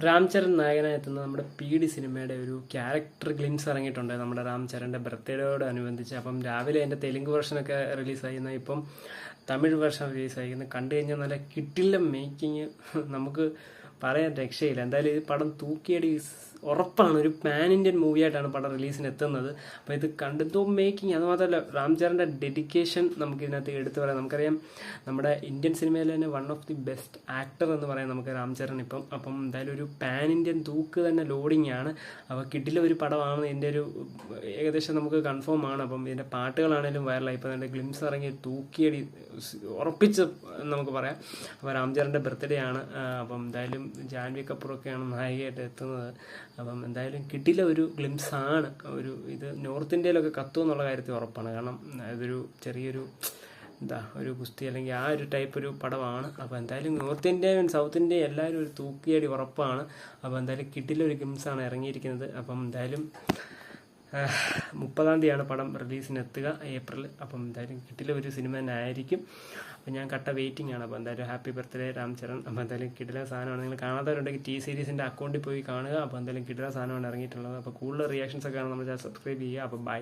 രാം ചരൺ നായകനായി എത്തുന്ന നമ്മുടെ PD സിനിമയുടെ ഒരു ക്യാരക്ടർ ഗ്ലിംസ് ഇറങ്ങിയിട്ടുണ്ട് നമ്മുടെ രാം ചരൻ്റെ ബർത്ത്ഡേയോട് അനുബന്ധിച്ച്. അപ്പം രാവിലെ എൻ്റെ തെലുങ്ക് വെർഷനൊക്കെ റിലീസായിരുന്നു, ഇപ്പം തമിഴ് വെർഷൻ റിലീസായിരുന്നു. കണ്ടു കഴിഞ്ഞാൽ നല്ല കിട്ടില്ല മേക്കിങ്, നമുക്ക് പറയാൻ രക്ഷയില്ല. എന്തായാലും ഈ പടം തൂക്കിയടി ഉറപ്പാണ്. ഒരു പാൻ ഇന്ത്യൻ മൂവിയായിട്ടാണ് പടം റിലീസിന് എത്തുന്നത്. അപ്പോൾ ഇത് കണ്ടെന്തോ മേക്കിങ്, അതുമാത്രമല്ല രാം ചരൻ്റെ ഡെഡിക്കേഷൻ നമുക്ക് ഇതിനകത്ത് എടുത്തു പറയാം. നമുക്കറിയാം നമ്മുടെ ഇന്ത്യൻ സിനിമയിൽ തന്നെ one of the best actor എന്ന് പറയാം നമുക്ക് രാം ചരൺ ഇപ്പം. അപ്പം എന്തായാലും ഒരു പാൻ ഇന്ത്യൻ തൂക്ക് തന്നെ ലോഡിങ് ആണ്. അപ്പോൾ കിട്ടില്ല ഒരു പടമാണ് ഇതിൻ്റെ ഒരു ഏകദേശം നമുക്ക് കൺഫേം ആണ്. അപ്പം ഇതിൻ്റെ പാട്ടുകളാണെങ്കിലും വൈറലായി. ഇപ്പോൾ അതിൻ്റെ ഗ്ലിംസ് ഇറങ്ങി തൂക്കിയടി ഉറപ്പിച്ച് നമുക്ക് പറയാം. അപ്പോൾ രാം ചരൻ്റെ ബർത്ത്ഡേ ആണ്. അപ്പം എന്തായാലും ജാൻവി കപൂറൊക്കെയാണ് നായികയായിട്ട് എത്തുന്നത്. അപ്പം എന്തായാലും കിട്ടില്ല ഒരു ഗ്ലിംസ് ആണ്. ഇത് നോർത്ത് ഇന്ത്യയിലൊക്കെ കത്തും എന്നുള്ള കാര്യത്തിൽ ഉറപ്പാണ്. കാരണം ഇതൊരു ചെറിയൊരു ഒരു ഗുസ്തി അല്ലെങ്കിൽ ആ ഒരു ടൈപ്പ് ഒരു പടമാണ്. അപ്പോൾ എന്തായാലും നോർത്ത് ഇന്ത്യയും സൗത്ത് ഇന്ത്യയും എല്ലാവരും ഒരു തൂക്കിയടി ഉറപ്പാണ്. അപ്പോൾ എന്തായാലും കിട്ടില്ല ഒരു ഗ്ലിംസാണ് ഇറങ്ങിയിരിക്കുന്നത്. അപ്പം എന്തായാലും 30-ാം തീയതിയാണ് പടം റിലീസിന് എത്തുക, ഏപ്രിൽ. അപ്പം എന്തായാലും കിട്ടില്ല ഒരു സിനിമ തന്നെ ആയിരിക്കും. അപ്പം ഞാൻ കട്ട വെയിറ്റിംഗ് ആണ്. അപ്പോൾ എന്തായാലും ഹാപ്പി ബർത്ത്ഡേ രാം ചരൺ. അപ്പോൾ എന്തായാലും കിടില സാധനമാണ്. നിങ്ങൾ കാണാത്തവരുണ്ടെങ്കിൽ T-Series അക്കൗണ്ടിൽ പോയി കാണുക. അപ്പോൾ എന്തായാലും കിടില സാധനമാണ് ഇറങ്ങിയിട്ടുള്ളത്. അപ്പോൾ കൂടുതൽ റിയാക്ഷൻസ് ഒക്കെ ആണ് നമ്മൾ സബ്സ്ക്രൈബ് ചെയ്യുക. അപ്പോൾ ബൈ.